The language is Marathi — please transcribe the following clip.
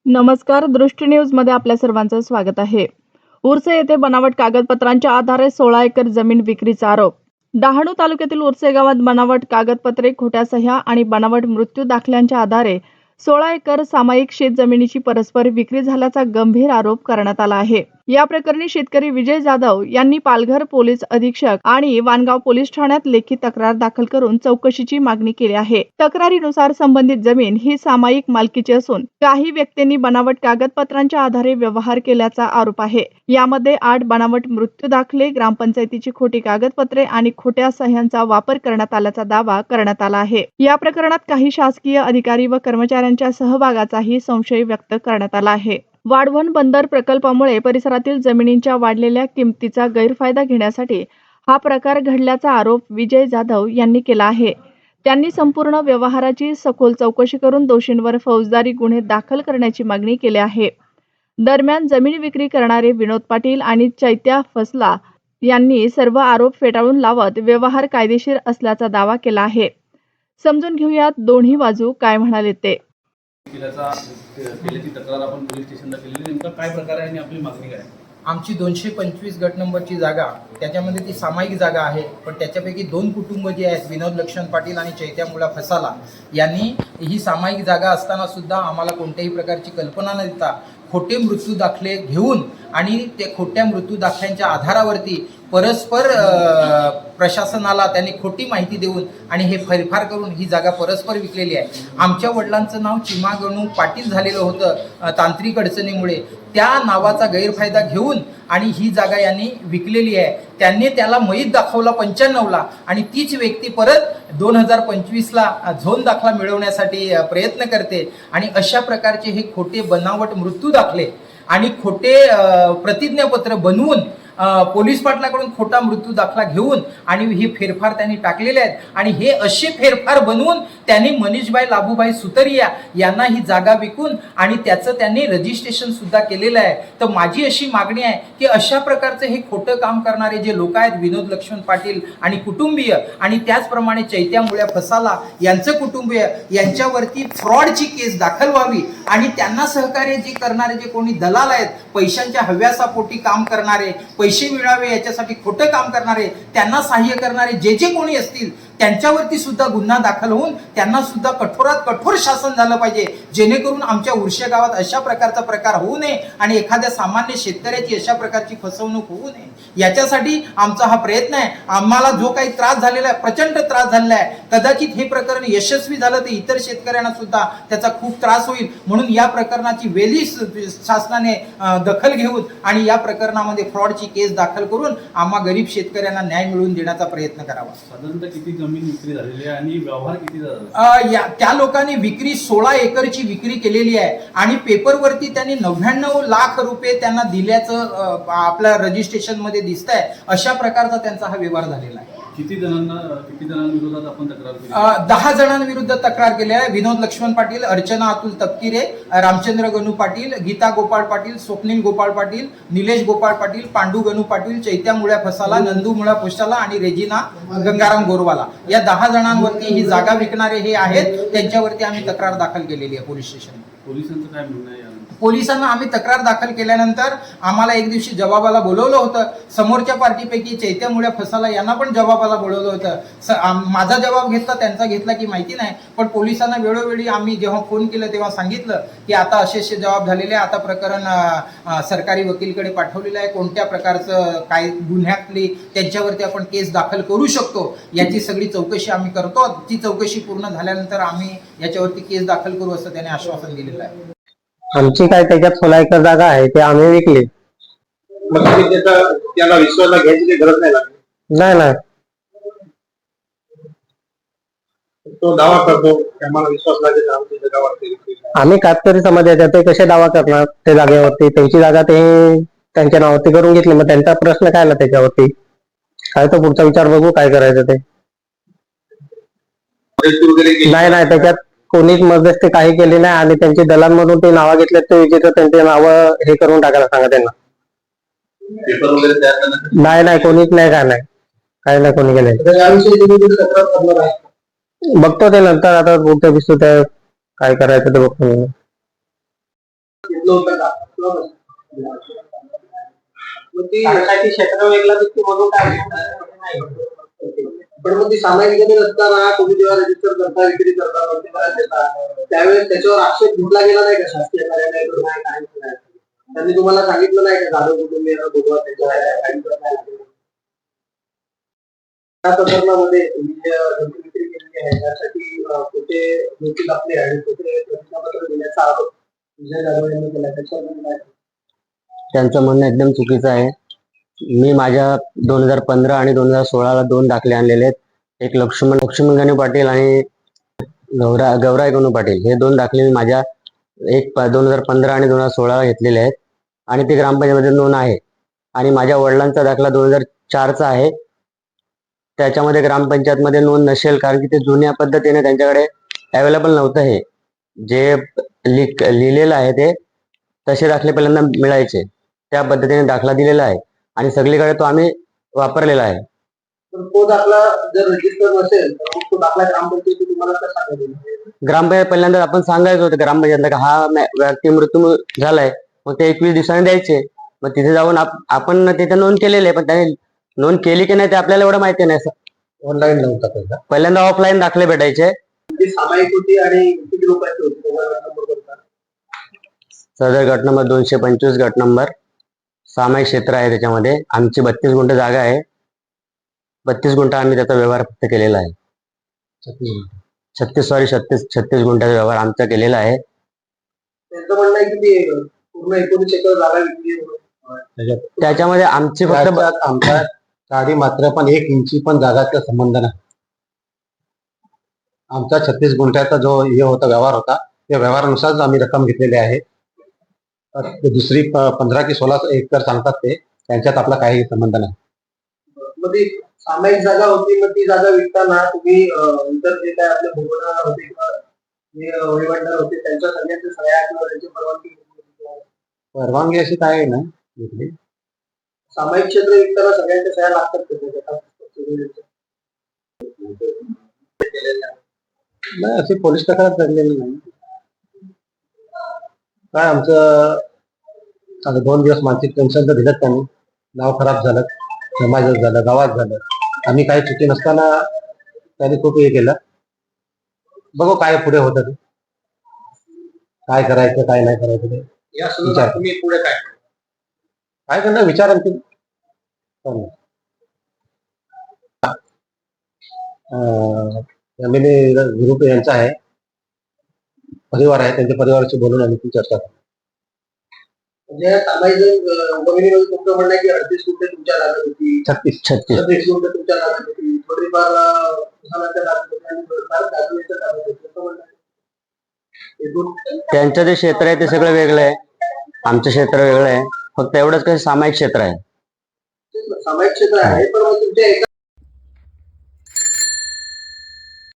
नमस्कार, दृष्टी न्यूज मध्ये आपल्या सर्वांचं स्वागत आहे। उर्से येथे बनावट कागदपत्रांच्या आधारे 16 एकर जमीन विक्रीचा आरोप। डहाणू तालुक्यातील उर्से गावात बनावट कागदपत्रे, खोट्या सह्या आणि बनावट मृत्यू दाखल्यांच्या आधारे 16 एकर सामायिक शेतजमिनीची परस्पर विक्री झाल्याचा गंभीर आरोप करण्यात आला आहे। या प्रकरणी शेतकरी विजय जाधव यांनी पालघर पोलीस अधीक्षक आणि वानगाव पोलीस ठाण्यात लेखी तक्रार दाखल करून चौकशीची मागणी केली आहे। तक्रारीनुसार संबंधित जमीन ही सामायिक मालकीची असून काही व्यक्तींनी बनावट कागदपत्रांच्या आधारे व्यवहार केल्याचा आरोप आहे। यामध्ये 8 बनावट मृत्यू दाखले, ग्रामपंचायतीची खोटी कागदपत्रे आणि खोट्या सह्यांचा वापर करण्यात आल्याचा दावा करण्यात आला आहे। या प्रकरणात काही शासकीय अधिकारी व कर्मचाऱ्यांच्या सहभागाचाही संशय व्यक्त करण्यात आला आहे। वाढवण बंदर प्रकल्पामुळे परिसरातील जमिनींच्या वाढलेल्या किमतीचा गैरफायदा घेण्यासाठी हा प्रकार घडल्याचा आरोप विजय जाधव यांनी केला आहे। त्यांनी संपूर्ण व्यवहाराची सखोल चौकशी करून दोषींवर फौजदारी गुन्हे दाखल करण्याची मागणी केली आहे। दरम्यान जमीन विक्री करणारे विनोद पाटील आणि चैत्या फसला यांनी सर्व आरोप फेटाळून लावत व्यवहार कायदेशीर असल्याचा दावा केला आहे। समजून घेऊयात दोन्ही बाजू काय म्हणाले ते। केल्याची तक्रार आपण पोलीस स्टेशनला केलेली, नेमका काय प्रकार आहे आणि आपली मागणी काय? आमची 225 गट नंबरची जागा, त्याच्यामध्ये ती सामायिक जागा आहे, पण त्याच्यापैकी 2 कुटुंब जे आहेत, विनोद लक्ष्मण पाटील आणि चैत्या मुळा फसाला यांनी ही सामायिक जागा असताना सुद्धा आम्हाला कोणत्याही प्रकारची कल्पना न देता खोटे मृत्यू दाखले घेऊन आणि त्या खोट्या मृत्यू दाखल्यांच्या आधारावरती परस्पर प्रशासनाला त्यांनी खोटी माहिती देऊन आणि हे फेरफार करून ही जागा परस्पर विकलेली आहे। आमच्या वडिलांचं नाव चिमा गणू पाटील झालेलं होतं तांत्रिक अडचणीमुळे, त्या नावाचा गैरफायदा घेऊन आणि ही जागा यांनी विकलेली आहे। त्यांनी त्याला मयत दाखवला 95ला आणि तीच व्यक्ती परत 2025ला झोन दाखला मिळवण्यासाठी प्रयत्न करते आणि अशा प्रकारचे हे खोटे बनावट मृत्यू दाखले आणि खोटे प्रतिज्ञापत्र बनवून पोलीस पाटलाकडून खोटा मृत्यू दाखला घेऊन आणि हे फेरफार त्यांनी टाकलेले आहेत आणि हे असे फेरफार बनवून त्यांनी मनीषभाई लाभूभाई सुतरिया यांना ही जागा विकून आणि त्याचं त्यांनी रजिस्ट्रेशन सुद्धा केलेलं आहे। तर माझी अशी मागणी आहे की अशा प्रकारचं हे खोटं काम करणारे जे लोक आहेत, विनोद लक्ष्मण पाटील आणि कुटुंबीय आणि त्याचप्रमाणे चैत्या मुळ्या फसाला यांचं कुटुंबीय यांच्यावरती फ्रॉडची केस दाखल व्हावी आणि त्यांना सहकार्य जे करणारे जे कोणी दलाल आहेत, पैशांच्या हव्यासापोटी काम करणारे, पैसे मिळावे याच्यासाठी खोटं काम करणारे, त्यांना सहाय्य करणारे जे जे कोणी असतील त्यांच्यावरती सुद्धा गुन्हा दाखल होऊन त्यांना सुद्धा कठोरात कठोर शासन झालं पाहिजे, जेणेकरून आमच्या उर्से गावात अशा प्रकारचा प्रकार होऊ नये आणि एखाद्या सामान्य शेतकऱ्याची अशा प्रकारची फसवणूक होऊ नये। याच्यासाठी आमचा हा प्रयत्न आहे। आम्हाला जो काही त्रास झालेला आहे, प्रचंड त्रास झालेला आहे, कदाचित हे प्रकरण यशस्वी झालं तर इतर शेतकऱ्यांना सुद्धा त्याचा खूप त्रास होईल, म्हणून या प्रकरणाची वेळी शासनाने दखल घेऊन आणि या प्रकरणामध्ये फ्रॉडची केस दाखल करून आम्हा गरीब शेतकऱ्यांना न्याय मिळवून देण्याचा प्रयत्न करावा। साधारणतः किती जमीन विक्री झालेली आहे आणि व्यवहार किती झाला? त्या लोकांनी विक्री 16 एकरची विक्री केलेली आहे आणि पेपरवरती त्यांनी 99 लाख रुपये त्यांना दिल्याचं आपल्या रजिस्ट्रेशन मध्ये दिसत आहे। अशा प्रकारचा त्यांचा हा व्यवहार झालेला आहे। किती जणांविरोधात आपण तक्रार केली? 10 जणांविरुद्ध तक्रार केली आहे। विनोद लक्ष्मण पाटील, अर्चना अतुल तपकिरे, रामचंद्र गणू पाटील, गीता गोपाळ पाटील, स्वप्नील गोपाळ पाटील, निलेश गोपाळ पाटील, पांडू गणू पाटील, चैत्या मुळ्या फसाला, नंदू मुळा फसाला आणि रेजिना गंगाराम गोरवाला या 10 जणांवरती ही जागा विकणारे हे आहेत, त्यांच्यावरती आम्ही तक्रार दाखल केलेली आहे पोलीस स्टेशन। पोलिसांचं काय म्हणणं आहे? पोलिसांना आम्ही तक्रार दाखल केल्यानंतर आम्हाला एक दिवशी जबाबाला बोलवलं होतं। समोरच्या पार्टीपैकी चैत्या मुळ्या फसाला यांना पण जबाबाला बोलवलं होतं। माझा जबाब घेतला, त्यांचा घेतला की माहिती नाही, पण पोलिसांना वेळोवेळी आम्ही जेव्हा फोन केलं तेव्हा सांगितलं की आता असे जबाब झालेले, आता प्रकरण सरकारी वकीलकडे पाठवलेलं आहे, कोणत्या प्रकारचं काय गुन्ह्यातली त्यांच्यावरती आपण केस दाखल करू शकतो याची सगळी चौकशी आम्ही करतो। ती चौकशी पूर्ण झाल्यानंतर आम्ही याच्यावरती केस दाखल करू असं त्याने आश्वासन दिलेलं आहे। आमची काय त्याच्यात 16 एकर जागा आहे ते आम्ही विकली। मग त्याला विश्वासाला घ्यायची गरज नाही लागली? नाही, तो दावा करतो आम्हाला विश्वास लागेल आमची जागा वाटते। आम्ही कातकरी समाजाचे, ते कसे दावा करणार त्या जागेवरती? त्यांची जागा ते त्यांच्या नावावरती करून घेतली, मग त्यांचा प्रश्न काय ना त्याच्यावरती? काय तो पुढचा विचार बघू काय करायचं ते। नाही, त्याच्यात कोणीच मध्यस्थी काही केली नाही आणि त्यांची दलांमधून ते नावं घेतले, ते विजेते त्यांचे नावं हे करून टाकायला सांगा त्यांना। नाही, कोणीच नाही, काय नाही कोणी केलंय। बघतो ते नंतर, आता पुढच्या दिवशी काय करायचं ते बघतो। घेतलं होतं का किंवा कसं? मग ती क्षेत्र वेगळं दिसते म्हणून काय नाही. पण मग ती सामायिक जमीन असताना तुम्ही जेव्हा रजिस्टर करता विक्री करता प्रत्येकाला देता त्यावेळेस त्याच्यावर आक्षेप घेतला गेला नाही का शासकीय कार्यालयाकडून नाही काय नाही त्यांनी तुम्हाला सांगितलं नाही का जाधव कुटुंबियांना बुधवार काही त्या प्रकरणामध्ये तुम्ही जे जमीन विक्री केलेली आहे त्यासाठी कुठे नोटीस आपली आहे कुठे प्रतिज्ञापत्र देण्याचा आरोप विजय जाधव यांनी केला त्याच्यावर काय? त्यांचं म्हणणं एकदम चुकीचं आहे. मी माझ्या 2015 आणि 2016ला 2 दाखले आणलेले आहेत. एक लक्ष्मण गणू पाटील आणि गौराय गणू पाटील हे 2 दाखले मी माझ्या 2015 आणि 2016ला घेतलेले आहेत आणि ते ग्रामपंचायतीमध्ये नोंद आहे. आणि माझ्या वडिलांचा दाखला 2004चा आहे. त्याच्यामध्ये ग्रामपंचायतमध्ये नोंद नसेल कारण की ते जुन्या पद्धतीने त्यांच्याकडे अवेलेबल नव्हतं. हे जे लिहिलेलं आहे ते तसे दाखले पहिल्यांदा मिळायचे त्या पद्धतीने दाखला दिलेला आहे आणि सगळीकडे तो आम्ही वापरलेला आहे. तो दाखला जर रजिस्टर नसेल तर तो दाखला ग्रामपंचायती तुम्हाला कसा सांगेल? ग्रामपंचायत पहिल्यांदा आपण सांगायचं होतं ग्रामपंचायतला का हा व्यक्ती मृत्यू झालाय मग ते 21 दिवसांनी द्यायचे. मग तिथे जाऊन आपण तिथे नोंद केलेली आहे पण त्याने नोंद केली की नाही ते आपल्याला एवढं माहिती नाही. ऑनलाईन नव्हता पहिल्यांदा ऑफलाईन दाखले भेटायचे. ती सामायिक होती आणि किती लोकांची होती तुम्हाला नंबर बघता? सदर गट नंबर 225 गट नंबर सामायिक क्षेत्र आहे. त्याच्यामध्ये आमची 32 गुंठ जागा आहे. 32 गुंठ आम्ही त्याचा व्यवहार फक्त केलेला आहे. 36 गुंठाचा व्यवहार आमचा केलेला आहे. त्यांचं म्हणणं आहे की ती पूर्ण 19 एकर जागा विकली त्याच्यामध्ये आमची फक्त आमच्या साडी मात्र पण 1 इंची पण जागाचा संबंध नाही. आमचा 36 गुंठ्याचा जो हे होता व्यवहार होता त्या व्यवहारानुसारच आम्ही रक्कम घेतलेली आहे. दुसरी 15 की 16 एकर सांगतात ते त्यांच्यात आपला काही संबंध नाही. मग ती सामायिक जागा होती मग ती जागा विकताना तुम्ही इतर जे काय आपले भूमंडळ होते किंवा जे वहिवाटदार होते त्यांच्या सगळ्यांच्या सह्या किंवा त्यांची परवानगी अशी काय ना घेतली. सामायिक क्षेत्र विकताना सगळ्यांच्या सह्या लागतात नाही अशी पोलीस तक्रार झालेली नाही. काय आमचं 2 दिवस मानसिक टेन्शन तर दिलं त्यांनी. नाव खराब झालं समाजात झालं गावात झालं. आम्ही काही चुकी नसताना त्यांनी खूप हे केलं. बघू काय पुढे होतं ते काय करायचं काय नाही करायचं ते विचार तुम्ही पुढे काय करणार विचार आणखी फॅमिली ग्रुप यांचा आहे परिवार आहे त्यांच्या परिवाराशी बोलून आम्ही ती चर्चा करू. म्हणजे सामायिक जमिनीमध्ये तुमचं म्हणणं आहे की 38 गुंठे तुमच्या जागा होती 36 गुंठे तुमच्या जागा होती थोडीफार त्यांचं जे क्षेत्र आहे ते सगळं वेगळं आहे. आमचं क्षेत्र वेगळं आहे. फक्त एवढंच काही सामायिक क्षेत्र आहे. सामायिक क्षेत्र आहे पण तुमच्या